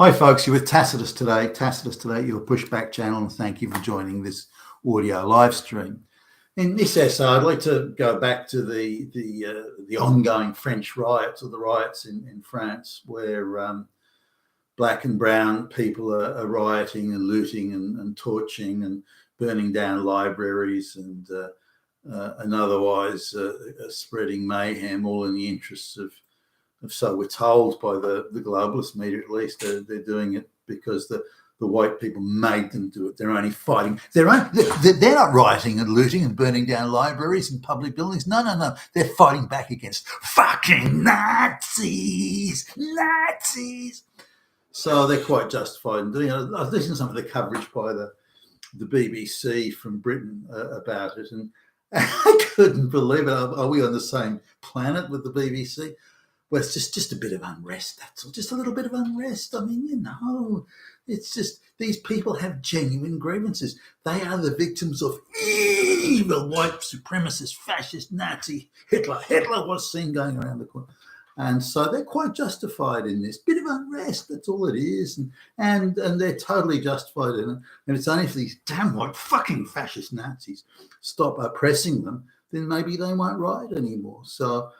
Hi, folks. You're with Tacitus today. Tacitus today, your pushback channel, and thank you for joining this audio live stream. In this essay, I'd like to go back to the ongoing French riots, or the riots in France, where black and brown people are rioting and looting and torching and burning down libraries and otherwise spreading mayhem, all in the interests of, so we're told by the globalist media, at least. They're doing it because the white people made them do it. They're only fighting. They're not rioting and looting and burning down libraries and public buildings. No. They're fighting back against fucking Nazis. So they're quite justified in doing it. I was listening to some of the coverage by the BBC from Britain about it, and I couldn't believe it. Are we on the same planet with the BBC? Well, it's just a bit of unrest, that's all. Just a little bit of unrest. I mean, it's just these people have genuine grievances. They are the victims of evil white supremacist, fascist, Nazi, Hitler. Hitler was seen going around the corner. And so they're quite justified in this bit of unrest. That's all it is. And they're totally justified in it. And it's only if these damn white fucking fascist Nazis stop oppressing them, then maybe they won't riot anymore. So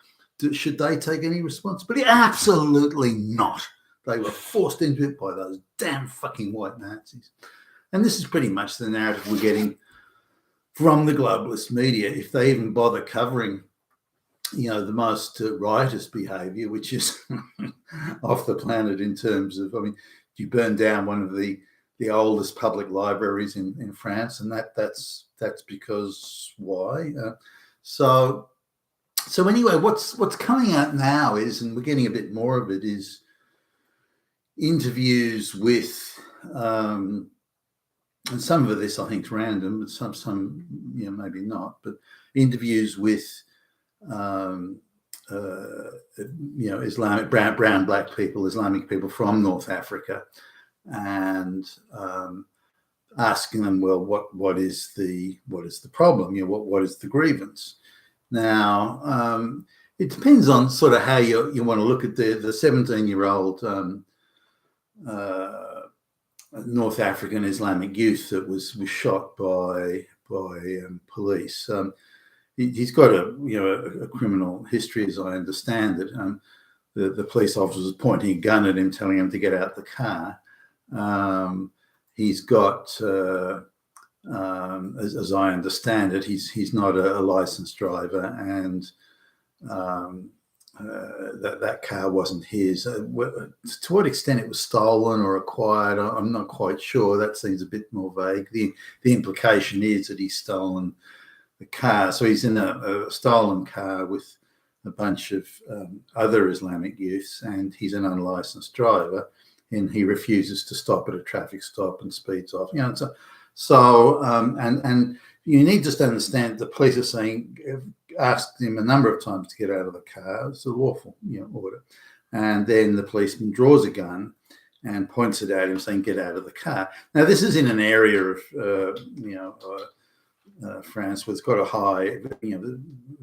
should they take any responsibility? Absolutely not. They were forced into it by those damn fucking white Nazis. And this is pretty much the narrative we're getting from the globalist media, if they even bother covering, the most riotous behaviour, which is off the planet in terms of, you burn down one of the oldest public libraries in France, and that's because why? So anyway, what's coming out now is, and we're getting a bit more of it, is interviews with, and some of this I think is random, but some maybe not, but interviews with Islamic brown black people, Islamic people from North Africa, and asking them, well, what is the problem? What is the grievance? Now, it depends on sort of how you want to look at the 17-year-old North African Islamic youth that was shot by police. He's got a criminal history, as I understand it. The police officer was pointing a gun at him, telling him to get out the car. He's got, as I understand it, he's not a licensed driver, and that car wasn't his. To what extent it was stolen or acquired, I'm not quite sure. That seems a bit more vague. The implication is that he's stolen the car. So he's in a stolen car with a bunch of other Islamic youths, and he's an unlicensed driver, and he refuses to stop at a traffic stop and speeds off. And you need just to understand the police are saying, asked him a number of times to get out of the car. It's a lawful order. And then the policeman draws a gun and points it at him, saying, get out of the car. Now, this is in an area of, France, where it's got a high,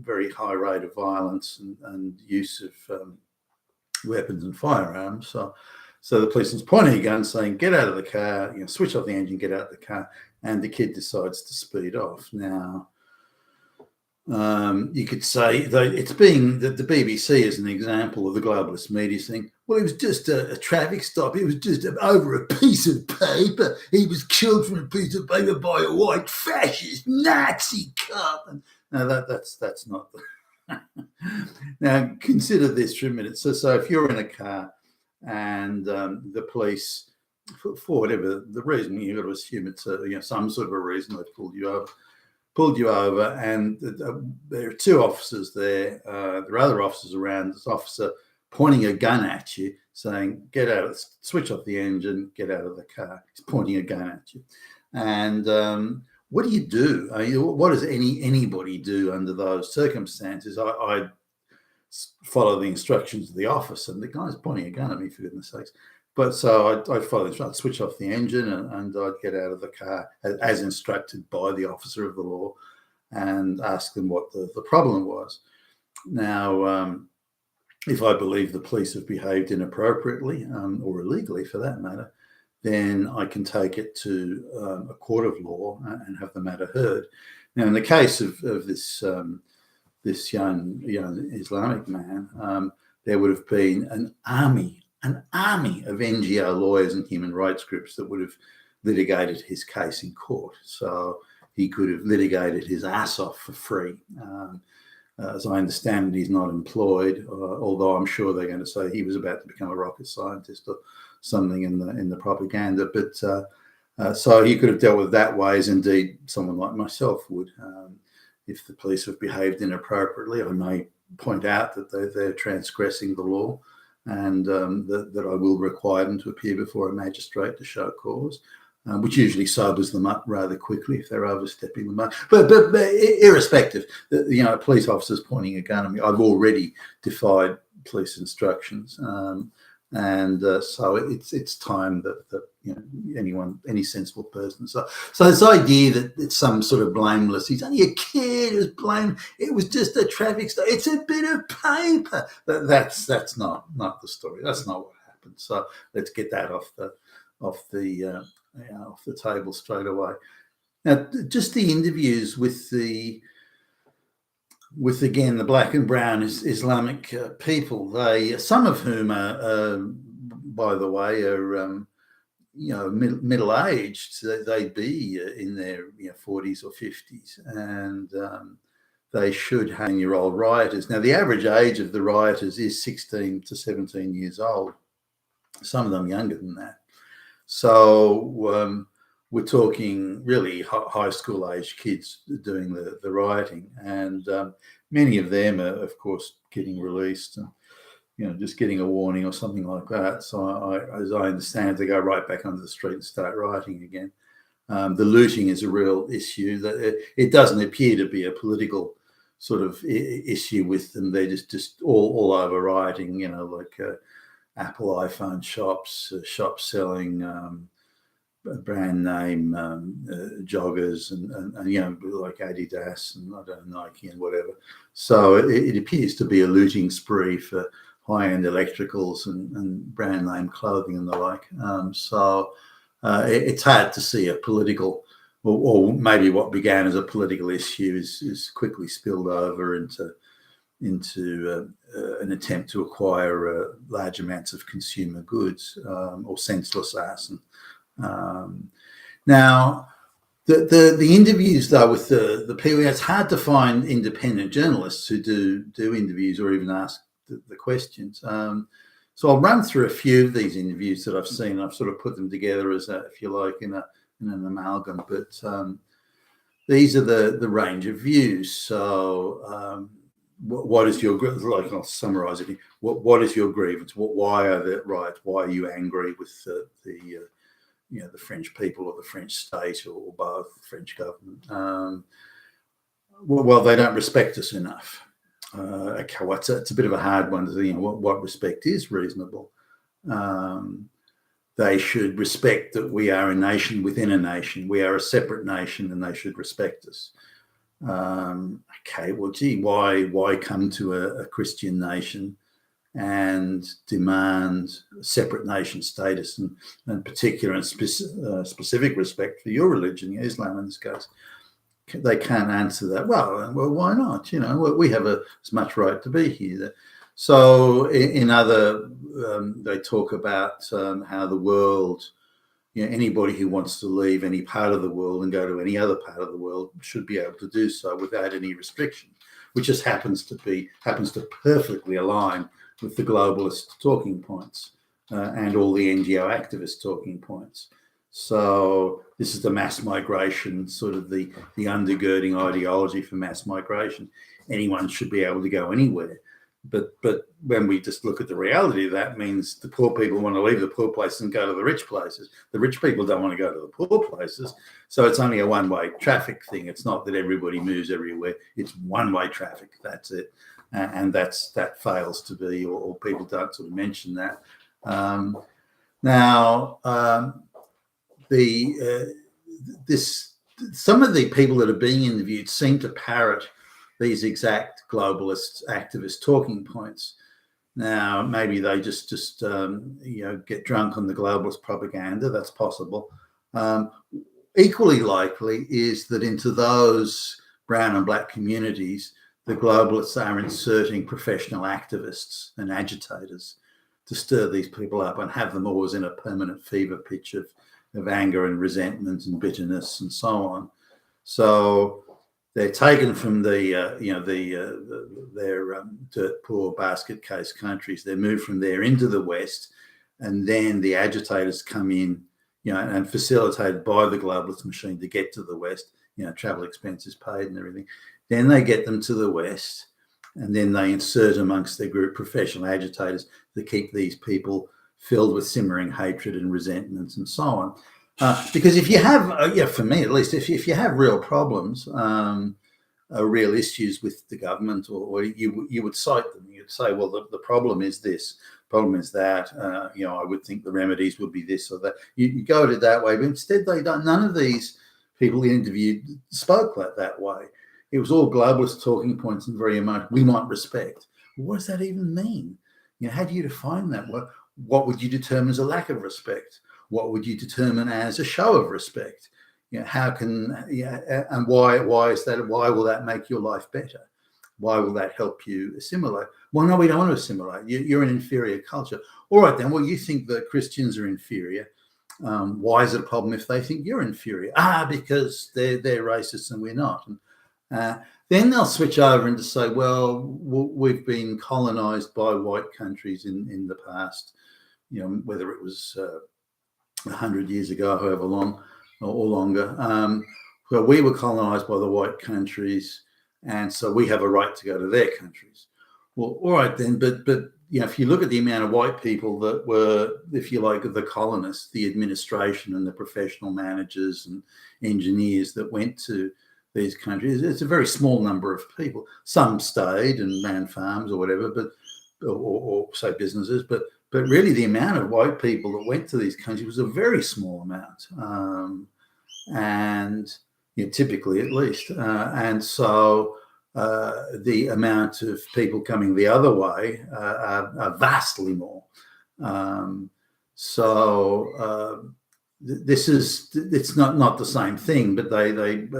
very high rate of violence and use of weapons and firearms. So the policeman's pointing a gun, saying, get out of the car, switch off the engine, get out of the car, and the kid decides to speed off. Now, you could say that it's being that the BBC is an example of the globalist media saying, well, it was just a traffic stop. It was just over a piece of paper. He was killed from a piece of paper by a white fascist Nazi cop. And no, that's not. Now consider this for a minute. So if you're in a car and the police, for whatever the reason, you've got to assume it's some sort of a reason they pulled you over, and there are two officers there. There are other officers around. This officer pointing a gun at you, saying, get out, switch off the engine, get out of the car. He's pointing a gun at you. And what do you do? What does anybody do under those circumstances? I follow the instructions of the officer, and the guy's pointing a gun at me, for goodness sakes. But so I'd follow this. I'd switch off the engine and I'd get out of the car as instructed by the officer of the law, and ask them what the problem was. Now, if I believe the police have behaved inappropriately or illegally for that matter, then I can take it to a court of law and have the matter heard. Now, in the case of this this young Islamic man, there would have been an army of NGO lawyers and human rights groups that would have litigated his case in court. So he could have litigated his ass off for free. As I understand it, he's not employed, although I'm sure they're going to say he was about to become a rocket scientist or something in the propaganda. But so he could have dealt with that way, as indeed someone like myself would. If the police have behaved inappropriately, I may point out that they're transgressing the law, and that I will require them to appear before a magistrate to show cause, which usually sobers them up rather quickly if they're overstepping the mark. But irrespective, a police officer's pointing a gun at me, I've already defied police instructions, and so it's time that any sensible person. So this idea that it's some sort of blameless, he's only a kid, it was blamed, it was just a traffic stop, it's a bit of paper. That's not the story. That's not what happened. So let's get that off the table straight away. Now, just the interviews with again the black and brown Islamic people, some of whom are by the way, are middle aged. They'd be in their 40s or 50s, and they should have 10-year-old rioters. Now, the average age of the rioters is 16 to 17 years old. Some of them younger than that. So we're talking really high school age kids doing the rioting, and many of them are, of course, getting released and just getting a warning or something like that. So as I understand it, they go right back onto the street and start rioting again. The looting is a real issue. That it doesn't appear to be a political sort of issue with them. They're just all over rioting, like Apple iPhone shops selling brand name joggers and like Adidas and I don't know, Nike and whatever. So it appears to be a looting spree for high-end electricals and brand name clothing and the like. So it's hard to see a political, or maybe what began as a political issue is quickly spilled over into an attempt to acquire large amounts of consumer goods or senseless arson. Now, the interviews though with the people, it's hard to find independent journalists who do interviews or even ask the questions. So I'll run through a few of these interviews that I've seen. I've sort of put them together as if you like, in an amalgam. But these are the range of views. So what is your, like, I'll summarise it. What is your grievance? Why are the riots? Why are you angry with the French people or the French state or both, the French government? Well, they don't respect us enough. Okay, it's a bit of a hard one to see what respect is reasonable. They should respect that we are a nation within a nation. We are a separate nation, and they should respect us. Okay, well, gee, why come to a Christian nation and demand separate nation status and particular and specific respect for your religion, Islam in this case? They can't answer that. Well, why not? We have as much right to be here. So in other, they talk about how the world, anybody who wants to leave any part of the world and go to any other part of the world should be able to do so without any restriction, which just happens to perfectly align with the globalist talking points and all the NGO activist talking points. So this is the mass migration, sort of the undergirding ideology for mass migration. Anyone should be able to go anywhere. But when we just look at the reality of that, means the poor people want to leave the poor places and go to the rich places. The rich people don't want to go to the poor places. So it's only a one-way traffic thing. It's not that everybody moves everywhere. It's one-way traffic. That's it. And that fails to be, or people don't sort of mention that. Some of the people that are being interviewed seem to parrot these exact globalist activist talking points. Now, maybe they just get drunk on the globalist propaganda. That's possible. Um, Equally likely is that into those brown and black communities, the globalists are inserting professional activists and agitators to stir these people up and have them always in a permanent fever pitch of anger and resentment and bitterness and so on. So they're taken from their dirt poor basket case countries. They're moved from there into the West, and then the agitators come in, and facilitated by the globalist machine to get to the West. Travel expenses paid and everything. Then they get them to the West, and then they insert amongst their group professional agitators to keep these people filled with simmering hatred and resentment and so on. Because if you have, for me at least, if you have real problems, real issues with the government, or you would cite them. You'd say, well, the problem is this, problem is that. I would think the remedies would be this or that. You go at it that way, but instead they don't. None of these people interviewed spoke like that way. It was all globalist talking points and very much we might respect. What does that even mean? How do you define that? What would you determine as a lack of respect? What would you determine as a show of respect? How can, and why is that? Why will that make your life better? Why will that help you assimilate? Well, no, we don't want to assimilate. You're an inferior culture. All right, then. Well, you think that Christians are inferior. Why is it a problem if they think you're inferior? Because they're racists and we're not. And then they'll switch over and to say, well, we've been colonized by white countries in the past, whether it was 100 years ago, however long, or longer. Well, we were colonized by the white countries, and so we have a right to go to their countries. Well, all right then, but if you look at the amount of white people that were, if you like, the colonists, the administration and the professional managers and engineers that went to these countries, it's a very small number of people. Some stayed and ran farms or whatever, but or say businesses, but really the amount of white people that went to these countries was a very small amount, and typically at least, and so the amount of people coming the other way are vastly more. It's not the same thing, but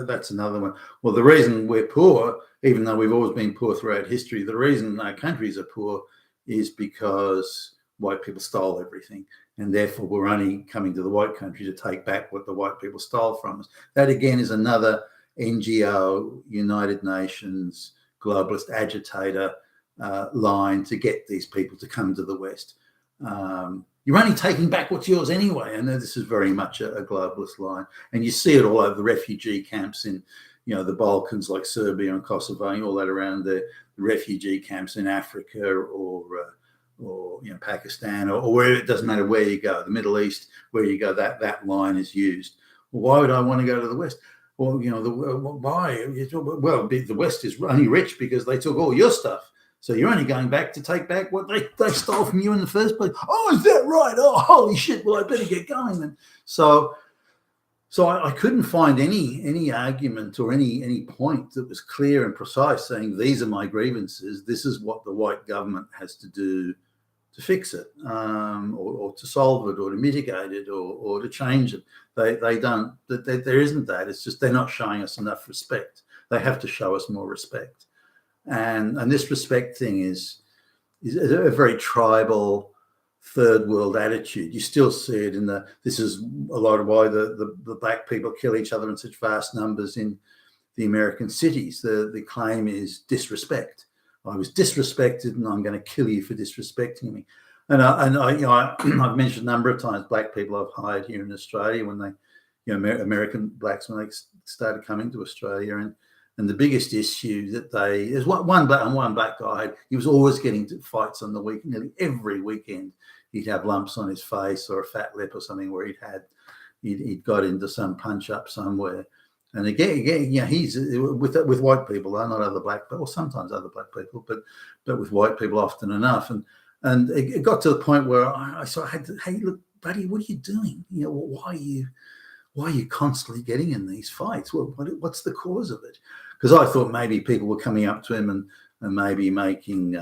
that's another one. Well, the reason we're poor, even though we've always been poor throughout history, the reason our countries are poor is because white people stole everything, and therefore we're only coming to the white country to take back what the white people stole from us. That again is another NGO, United Nations, globalist agitator line to get these people to come to the West. You're only taking back what's yours anyway. And this is very much a globalist line. And you see it all over the refugee camps in, the Balkans, like Serbia and Kosovo, and all that around the refugee camps in Africa or Pakistan or wherever. It doesn't matter where you go, the Middle East, where you go, that line is used. Well, why would I want to go to the West? Well, why? Well, the West is only rich because they took all your stuff. So you're only going back to take back what they stole from you in the first place. Oh, is that right? Oh, holy shit! Well, I better get going then. So I couldn't find any argument or any point that was clear and precise saying these are my grievances. This is what the white government has to do to fix it, or to solve it, or to mitigate it, or to change it. They don't. There isn't that. It's just they're not showing us enough respect. They have to show us more respect. And this respect thing is a very tribal third world attitude. You still see it this is a lot of why the black people kill each other in such vast numbers in the American cities. The claim is disrespect. I was disrespected and I'm going to kill you for disrespecting me. And I've mentioned a number of times black people I've hired here in Australia when they, American blacks, when they started coming to Australia, and the biggest issue that there's one black guy, he was always getting into fights on the weekend. Nearly every weekend he'd have lumps on his face or a fat lip or something where he'd got into some punch up somewhere. And again, he's with white people, though, not other black people, or sometimes other black people, but with white people often enough. And it got to the point where I had to, hey, look, buddy, what are you doing? Why are you constantly getting in these fights? What's the cause of it? Because I thought maybe people were coming up to him and maybe making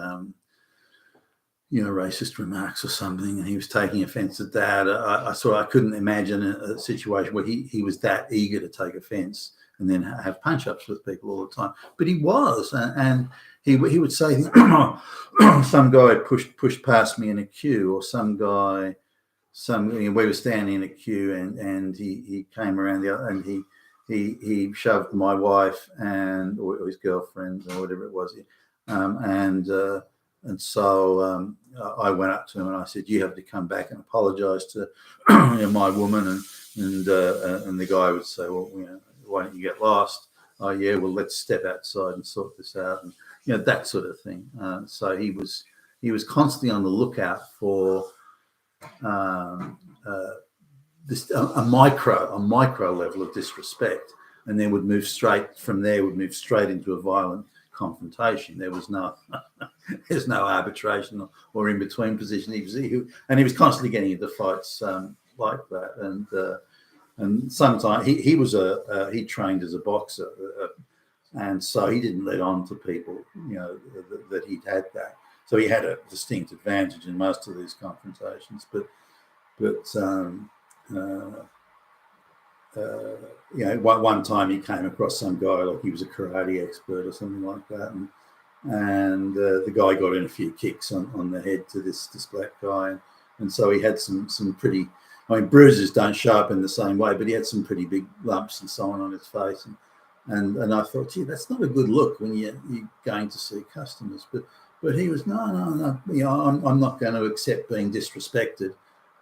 racist remarks or something, and he was taking offence at that. I couldn't imagine a situation where he was that eager to take offence and then have punch-ups with people all the time. But he was, and he would say, some guy pushed past me in a queue, or we were standing in a queue, and he came around the other, and he shoved my wife or his girlfriend or whatever it was, and so I went up to him and I said, "You have to come back and apologise to my woman." And the guy would say, "Well, why don't you get lost?" "Oh yeah, well, let's step outside and sort this out," and that sort of thing. So he was constantly on the lookout for this a micro level of disrespect, and then would move straight into a violent confrontation. There was there's no arbitration or in between position. He was constantly getting into fights like that, and sometimes he trained as a boxer, and so he didn't let on to people that he'd had that. So he had a distinct advantage in most of these confrontations. But one time he came across some guy, like he was a karate expert or something like that, and the guy got in a few kicks on the head to this black guy, and so he had some pretty, bruises don't show up in the same way, but he had some pretty big lumps and so on his face, and I thought, gee, that's not a good look when you're going to see customers, but he was no, I'm not going to accept being disrespected.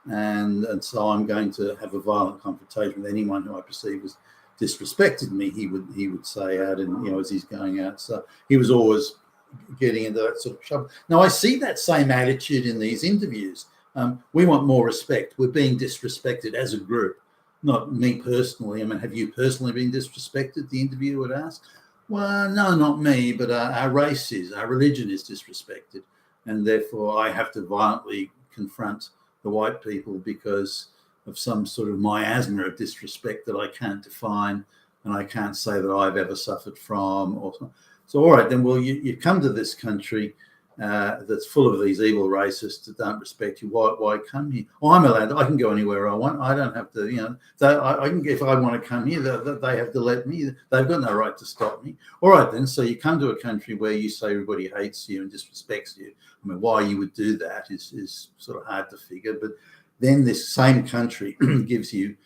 And so I'm going to have a violent confrontation with anyone who I perceive as disrespected me. He would say out, and as he's going out. So he was always getting into that sort of trouble. Now I see that same attitude in these interviews. We want more respect. We're being disrespected as a group, not me personally. Have you personally been disrespected? The interviewer would ask. Well, no, not me, but our race is, our religion is disrespected, and therefore I have to violently confront the white people because of some sort of miasma of disrespect that I can't define and I can't say that I've ever suffered from. So all right, then, well, you come to this country that's full of these evil racists that don't respect you. Why come here? Well, I'm allowed. I can go anywhere I want. I don't have to. I can. If I want to come here, they have to let me. They've got no right to stop me. All right, then. So you come to a country where you say everybody hates you and disrespects you. Why you would do that is sort of hard to figure. But then this same country gives you,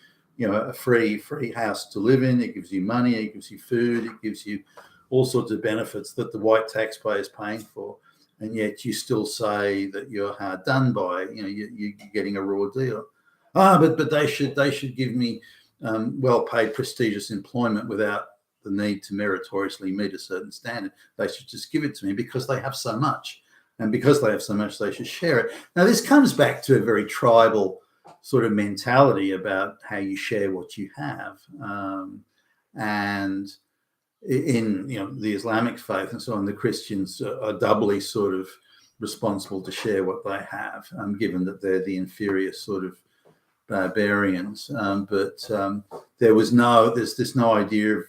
a free house to live in. It gives you money. It gives you food. It gives you all sorts of benefits that the white taxpayer is paying for. And yet you still say that you're hard done by. You're getting a raw deal. But they should give me well-paid, prestigious employment without the need to meritoriously meet a certain standard. They should just give it to me because they have so much, and because they have so much, they should share it. Now this comes back to a very tribal sort of mentality about how you share what you have, and in the Islamic faith and so on, the Christians are doubly sort of responsible to share what they have, given that they're the inferior sort of barbarians. But there's no idea of,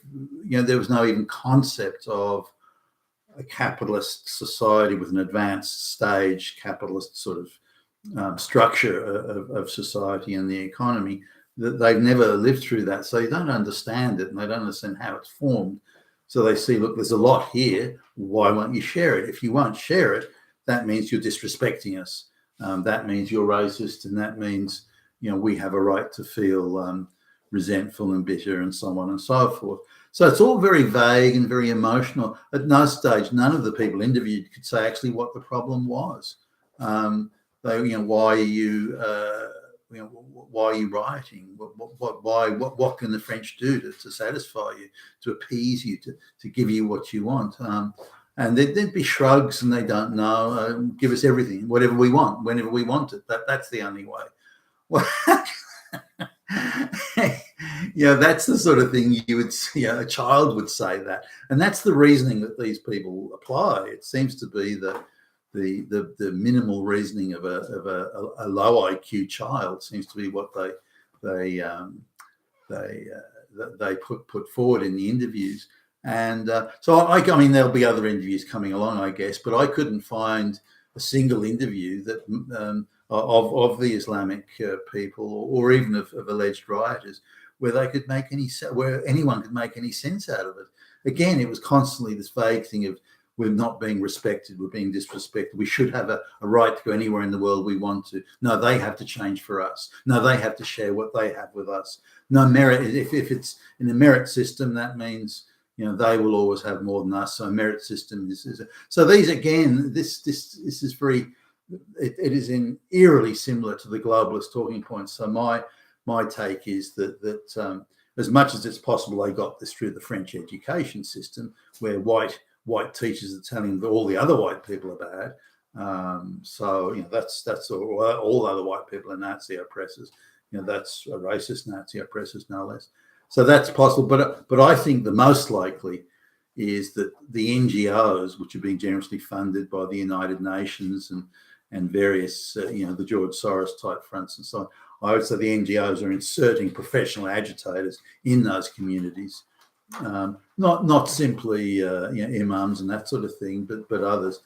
there was no even concept of a capitalist society with an advanced stage capitalist sort of structure of society and the economy. That they've never lived through that, so they don't understand it, and they don't understand how it's formed. So they see, look, there's a lot here. Why won't you share it? If you won't share it, that means you're disrespecting us. That means you're racist, and that means we have a right to feel resentful and bitter, and so on and so forth. So it's all very vague and very emotional. At no stage, none of the people interviewed could say actually what the problem was. Why are you rioting? What can the French do to satisfy you, to appease you, to give you what you want? And there'd be shrugs, and they don't know. Give us everything, whatever we want, whenever we want it. That's the only way. Well, that's the sort of thing you would see. A child would say that, and that's the reasoning that these people apply. It seems to be that the minimal reasoning of a low IQ child seems to be what they put forward in the interviews. And so I mean there'll be other interviews coming along, I guess, but I couldn't find a single interview that of the Islamic people, or even of alleged rioters, where they could make where anyone could make any sense out of it. Again, it was constantly this vague thing of, we're not being respected, we're being disrespected, we should have a right to go anywhere in the world we want to. No, they have to change for us. No, they have to share what they have with us. No merit. If it's in a merit system, that means, they will always have more than us. So a merit system is so these, again, this is very, it is eerily similar to the globalist talking points. So my take is that as much as it's possible, they got this through the French education system, where white teachers are telling all the other white people are bad. So that's all other white people are Nazi oppressors. That's a racist Nazi oppressors, no less. So that's possible. But I think the most likely is that the NGOs, which are being generously funded by the United Nations and various, the George Soros type fronts and so on, I would say the NGOs are inserting professional agitators in those communities, not simply imams and that sort of thing, but others,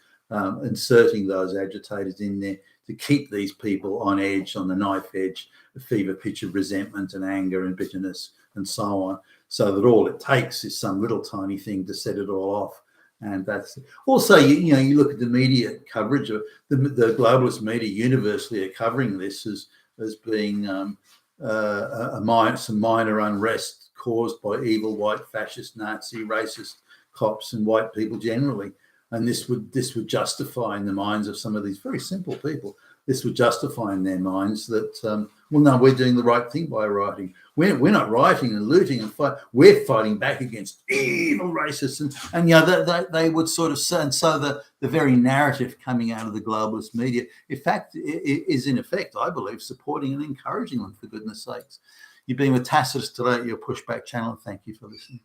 inserting those agitators in there to keep these people on edge, on the knife edge, the fever pitch of resentment and anger and bitterness and so on, so that all it takes is some little tiny thing to set it all off. And that's also, you look at the media coverage of the globalist media universally are covering this as being some minor unrest caused by evil white fascist Nazi racist cops and white people generally. And this would justify in the minds of some of these very simple people, this would justify in their minds that, well, no, we're doing the right thing by rioting. We're not rioting and looting and fight. We're fighting back against evil racists. And they would sort of say, and so the very narrative coming out of the globalist media, in fact, is in effect, I believe, supporting and encouraging them, for goodness sakes. You've been with Tacitus today at your Pushback channel. Thank you for listening.